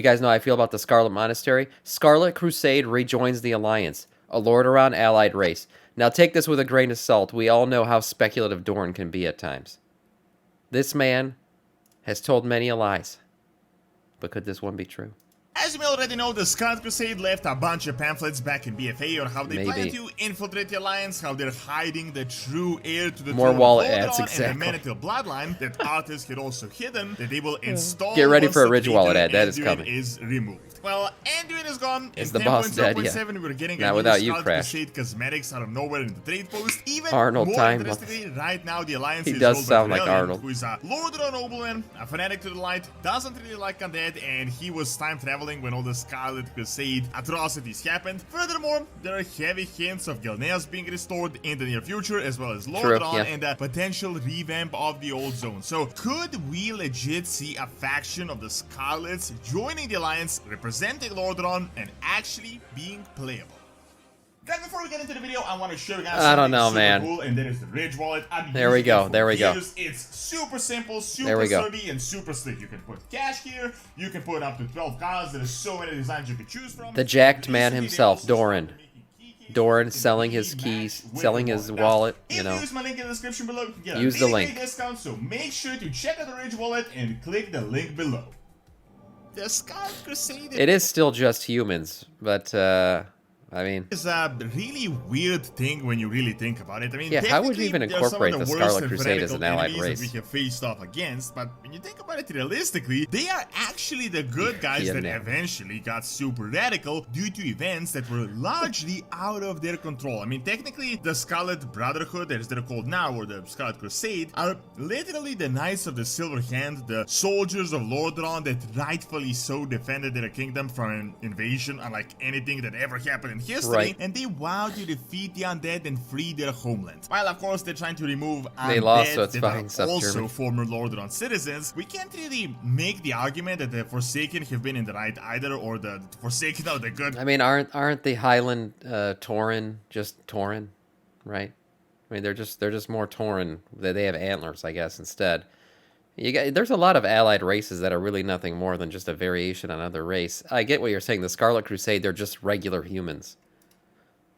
You guys know how I feel about the Scarlet Monastery. Scarlet Crusade rejoins the Alliance, a Lordaeron allied race. Now take this with a grain of salt. We all know how speculative Doron can be at times. This man has told many lies. But could this one be true? As you may already know, the Scarlet Crusade left a bunch of pamphlets back in BFA on how they plan to infiltrate the Alliance, how they're hiding the true heir to the throne of Lordaeron and the Manitil bloodline, that artists had also hidden, that they will install. Get ready for a Ridge Wallet ad, that is coming. Is removed. Well, Anduin is gone. Is the boss dead? Yeah. We're getting not a without new you, Scarlet Crash. Crusade cosmetics out of nowhere in the trade post. Even Arnold more time. interestingly, right now the Alliance is does ruled sound by like REJOINS, Arnold. who is a Lordaeron nobleman, a fanatic to the light, doesn't really like undead, and he was time traveling when all the Scarlet Crusade atrocities happened. Furthermore, there are heavy hints of Gilneas being restored in the near future, as well as Lordaeron and a potential revamp of the old zone. So, could we legit see a faction of the Scarlets joining the Alliance, representing Lordaeron, and actually being playable? Guys, before we get into the video, I want to show you guys I don't know, super man. cool, and that is the Ridge Wallet. There we go. There we go. It's super simple, super sturdy, and super slick. You can put cash here. You can put up to 12 cards. There's so many designs you can choose from. The jacked man himself, Doron. Doron selling his keys, selling his wallet, you know. If you use my link in the description below, you can get use a the big link. discount, so make sure to check out the Ridge Wallet and click the link below. The Scarlet Crusade. It is still just humans, but I mean, it's a really weird thing when you really think about it. I mean, yeah, how would you even incorporate the Scarlet Crusade as an allied race? We have faced off against, but when you think about it realistically, they are actually the good guys that eventually got super radical due to events that were largely out of their control. I mean, technically, the Scarlet Brotherhood, as they're called now, or the Scarlet Crusade, are literally the Knights of the Silver Hand, the soldiers of Lordaeron that rightfully so defended their kingdom from an invasion unlike anything that ever happened in history, and they vowed to defeat the undead and free their homeland. While of course they're trying to remove undead that are also former Lordaeron citizens, we can't really make the argument that the Forsaken have been in the right either, or the Forsaken are the good. I mean, aren't the Highland Tauren just Tauren, right? I mean, they're just more Tauren. They have antlers, I guess, instead. There's a lot of allied races that are really nothing more than just a variation on other race. I get what you're saying. The Scarlet Crusade, they're just regular humans.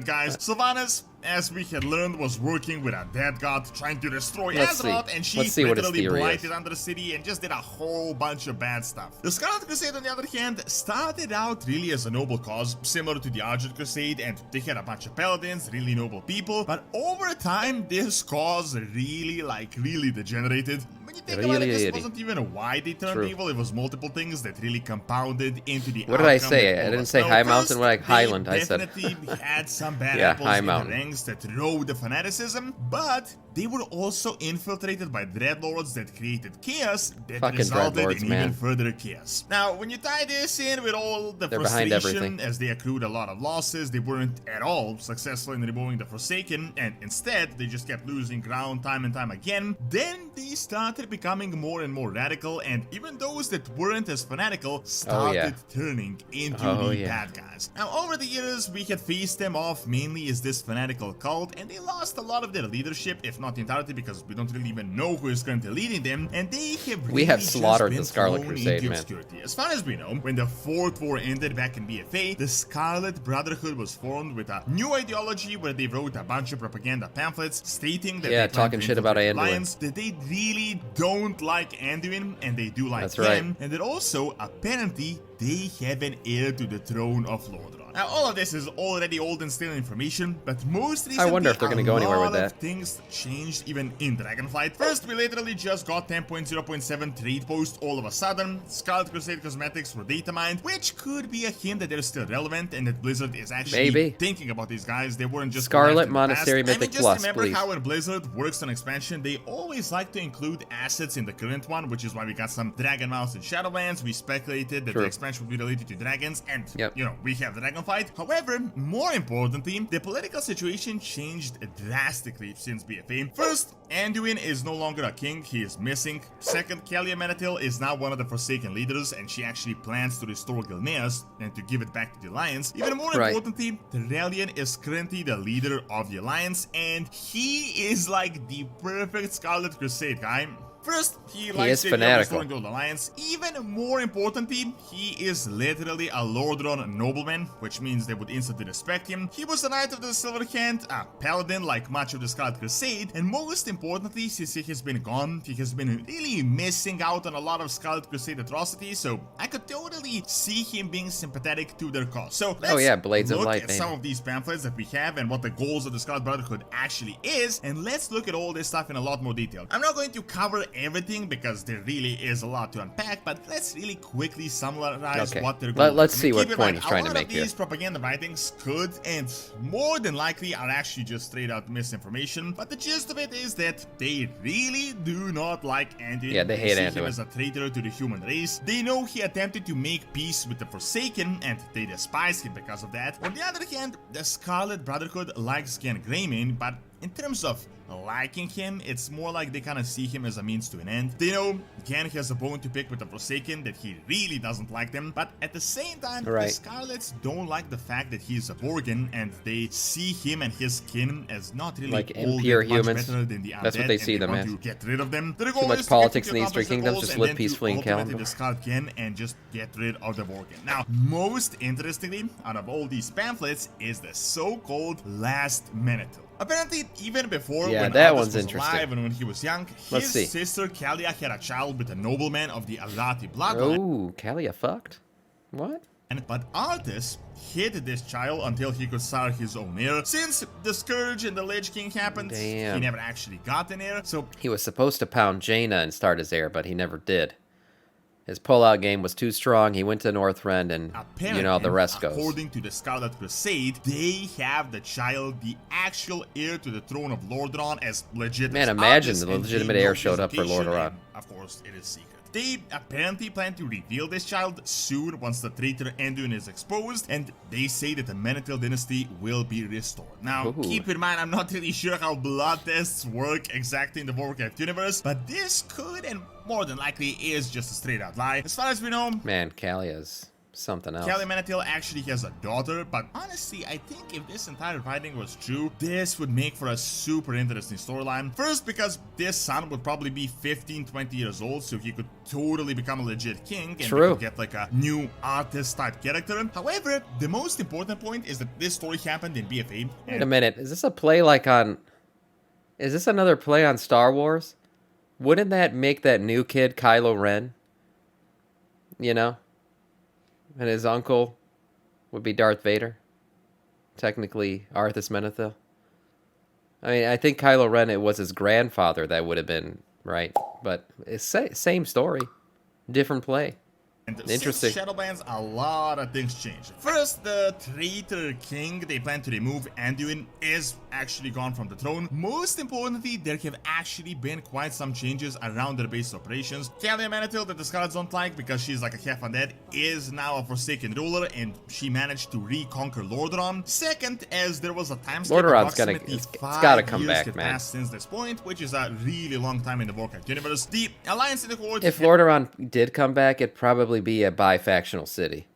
Guys, Sylvanas, as we had learned, was working with a dead god trying to destroy Azeroth, and she literally blighted under the city and just did a whole bunch of bad stuff. The Scarlet Crusade, on the other hand, started out really as a noble cause, similar to the Argent Crusade, and they had a bunch of paladins, really noble people, but over time, this cause really degenerated. When you think about it, this wasn't even why they turned evil, it was multiple things that really compounded into the What did I say? I didn't say High Mountain, like Highland, I said. Definitely had some bad apples in the ranks that drove the fanaticism, but they were also infiltrated by dreadlords that created chaos that resulted in even further chaos. Now, when you tie this in with all the frustration as they accrued a lot of losses, they weren't at all successful in removing the Forsaken, and instead they just kept losing ground time and time again. Then they started becoming more and more radical, and even those that weren't as fanatical started turning into the bad guys. Now, over the years, we had faced them off mainly as this fanatical cult, and they lost a lot of their leadership, if not the entirety, because we don't really even know who is currently leading them, and they have really slaughtered the Scarlet Crusade, man. As far as we know, when the Fourth War ended back in BFA, the Scarlet Brotherhood was formed with a new ideology where they wrote a bunch of propaganda pamphlets stating that they talking shit about Anduin, that they really don't like Anduin, and they do like him, and that also apparently they have an heir to the throne of Lordaeron. Now, all of this is already old and stale information, but most recently, I wonder if they're going to go anywhere with that. Things changed even in Dragonflight. First, we literally just got 10.0.7 trade post all of a sudden. Scarlet Crusade cosmetics were data mined, which could be a hint that they're still relevant and that Blizzard is actually thinking about these guys. They weren't just Scarlet Monastery Mythic Plus, just remember how when Blizzard works on expansion, they always like to include assets in the current one, which is why we got some Dragon Mounts and Shadowlands. We speculated that the expansion would be related to dragons, and you know, we have Dragonflight. However, more importantly, the political situation changed drastically since BFA. First, Anduin is no longer a king, he is missing. Second, Kalia Manitil is now one of the Forsaken leaders, and she actually plans to restore Gilneas and to give it back to the Alliance. Even more importantly, Terrellian is currently the leader of the Alliance, and he is like the perfect Scarlet Crusade guy. First, he likes the idea of restoring the Alliance. Even more importantly, he is literally a Lordaeron nobleman, which means they would instantly respect him. He was a Knight of the Silver Hand, a paladin like much of the Scarlet Crusade, and most importantly, since he has been gone, he has been really missing out on a lot of Scarlet Crusade atrocities, so I could totally see him being sympathetic to their cause. So let's Blades of Light, look at some of these pamphlets that we have and what the goals of the Scarlet Brotherhood actually is, and let's look at all this stuff in a lot more detail. I'm not going to cover everything because there really is a lot to unpack, but let's really quickly summarize what they're going to do. Let's see what point he's trying to make here. These propaganda writings could and more than likely are actually just straight out misinformation, but the gist of it is that they really do not like Anduin. Yeah, they hate Anduin. See him as a traitor to the human race. They know he attempted to make peace with the Forsaken, and they despise him because of that. On the other hand, the Scarlet Brotherhood likes Gen Greymane, but in terms of liking him, it's more like they kind of see him as a means to an end. They know Gen has a bone to pick with the Forsaken, that he really doesn't like them, but at the same time, the Scarlets don't like the fact that he's a Borgin, and they see him and his kin as not really like impure humans. Better than the undead. That's what they see them as. To get rid of them. Too much politics in these three kingdoms, just live peacefully in Kalimdor. Discard Gen and just get rid of the Borgin. Now, most interestingly, out of all these pamphlets, is the so-called Last Manitou. Apparently, even before when that Arthas was was alive and when he was young, his sister Kalia had a child with a nobleman of the Alati bloodline. Oh, Kalia fucked? What? But Arthas hid this child until he could start his own heir. Since the Scourge and the Lich King happened, he never actually got an heir, so... He was supposed to pound Jaina and start his heir, but he never did. His pull-out game was too strong. He went to Northrend, and you know how the rest goes. According to the Scarlet Crusade, they have the child, the actual heir to the throne of Lordaeron, as legit. Man, imagine the legitimate heir showed up for Lordaeron. Of course, it is secret. They apparently plan to reveal this child soon once the traitor Anduin is exposed, and they say that the Manitil dynasty will be restored. Now, keep in mind, I'm not really sure how blood tests work exactly in the Warcraft universe, but this could and more than likely is just a straight out lie. As far as we know, man, Kalia's something else. Kalia Manitil actually has a daughter, but honestly, I think if this entire writing was true, this would make for a super interesting storyline. First, because this son would probably be 15-20 years old, so he could totally become a legit king and we could get like a new artist type character. However, the most important point is that this story happened in BFA. Wait a minute, is this a play like on... Is this another play on Star Wars? Wouldn't that make that new kid Kylo Ren? You know? And his uncle would be Darth Vader. Technically, Arthas Menethil. I mean, I think Kylo Ren, it was his grandfather that would have been, right? But it's same story. Different play. And interesting. Since Shadowlands, a lot of things changed. First, the traitor king they plan to remove, Anduin, is actually gone from the throne. Most importantly, there have actually been quite some changes around their base operations. Kalia Manitil, that the Scarlets don't like because she's like a half undead, is now a Forsaken ruler, and she managed to reconquer Lordaeron. Second, as there was a time skip, Lordaeron's it's gotta come back, man. Since this point, which is a really long time in the Warcraft universe. The Alliance in the Court. If Lordaeron did come back, it probably be a bi-factional city.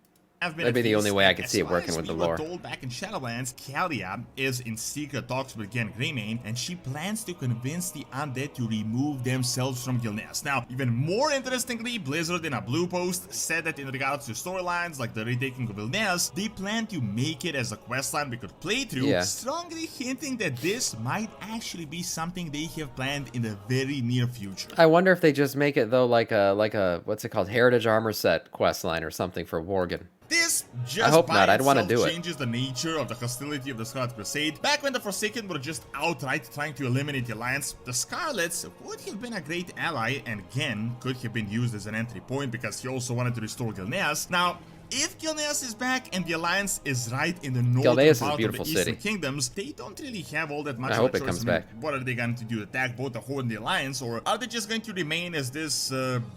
That'd be the only way I could see it working with the lore. Told back in Shadowlands, Kalia is in secret talks with Gen Greymane, and she plans to convince the undead to remove themselves from Gilneas. Now, even more interestingly, Blizzard in a blue post said that in regards to storylines like the retaking of Gilneas, they plan to make it as a questline we could play through, strongly hinting that this might actually be something they have planned in the very near future. I wonder if they just make it though like a what's it called, Heritage Armor Set questline or something for Worgen. This just I hope not. I'd want to do it. Changes the nature of the hostility of the Scarlet Crusade. Back when the Forsaken were just outright trying to eliminate the Alliance, the Scarlets would have been a great ally, and Gen could have been used as an entry point because he also wanted to restore Gilneas. Now, if Gilneas is back and the Alliance is right in the northern part of the Eastern Kingdoms, they don't really have all that much of a choice. I hope it comes back. What are they going to do? Attack both the Horde and the Alliance? Or are they just going to remain as this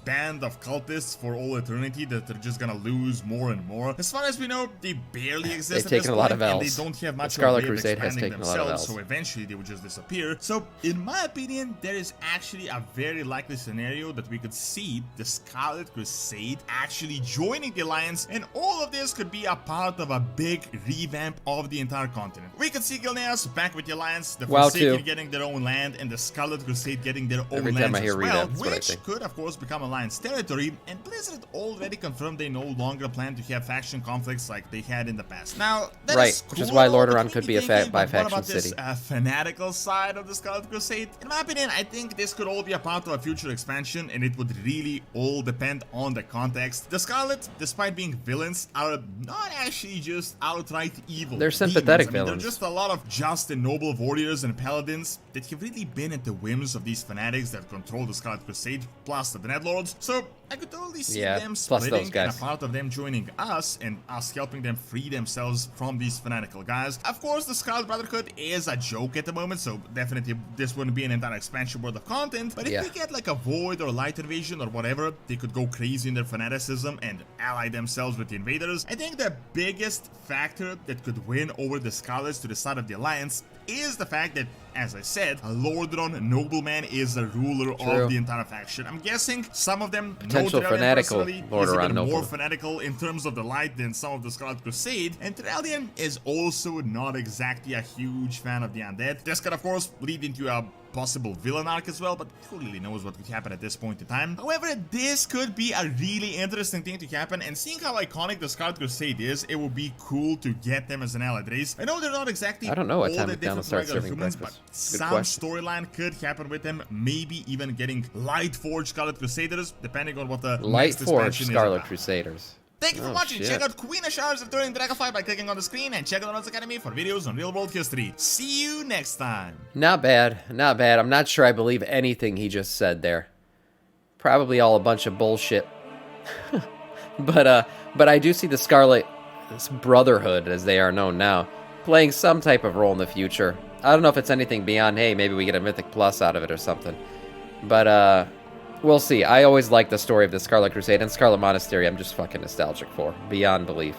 band of cultists for all eternity that they're just going to lose more and more? As far as we know, they barely exist at this point, and they don't have much of a way of expanding themselves, so eventually they would just disappear. So, in my opinion, there is actually a very likely scenario that we could see the Scarlet Crusade actually joining the Alliance and all of this could be a part of a big revamp of the entire continent. We could see Gilneas back with the Alliance, the Forsaken getting their own land, and the Scarlet Crusade getting their own land as well, which could of course become Alliance territory, and Blizzard already confirmed they no longer plan to have faction conflicts like they had in the past. Now, that is cool, which is why Lordaeron could be a bi-faction city. Fanatical side of the Scarlet Crusade? In my opinion, I think this could all be a part of a future expansion, and it would really all depend on the context. The Scarlet, despite being villains, are not actually just outright evil. They're sympathetic villains. They're just a lot of just and noble warriors and paladins that have really been at the whims of these fanatics that control the Scarlet Crusade, plus the Dreadlords. So I could totally see them splitting and a part of them joining us and us helping them free themselves from these fanatical guys. Of course, the Scarlet Brotherhood is a joke at the moment, so definitely this wouldn't be an entire expansion worth of content. But if we get like a Void or Light Invasion or whatever, they could go crazy in their fanaticism and ally themselves with the invaders. I think the biggest factor that could win over the Scarlets to the side of the Alliance is the fact that, as I said, a Lordaeron nobleman is the ruler of the entire faction. I'm guessing some of them potential fanatical Lordaeron nobleman, more fanatical in terms of the light than some of the Scarlet Crusade, and Tyrellian is also not exactly a huge fan of the undead. This could of course lead into a possible villain arc as well, but who really knows what could happen at this point in time. However, this could be a really interesting thing to happen, and seeing how iconic the Scarlet Crusade is, it would be cool to get them as an allied race. I know they're not exactly all that different from regular humans, but some storyline could happen with them, maybe even getting Lightforged Scarlet Crusaders, depending on what the Lightforged Scarlet Crusaders. Thank you for watching. Check out Queen of Shards Returning Dragonflight by clicking on the screen, and check out Donald's Academy for videos on real world history. See you next time. Not bad, not bad. I'm not sure I believe anything he just said there. Probably all a bunch of bullshit. But I do see the Scarlet Brotherhood, as they are known now, playing some type of role in the future. I don't know if it's anything beyond, hey, maybe we get a Mythic Plus out of it or something. But we'll see. I always like the story of the Scarlet Crusade and Scarlet Monastery. I'm just fucking nostalgic for, beyond belief.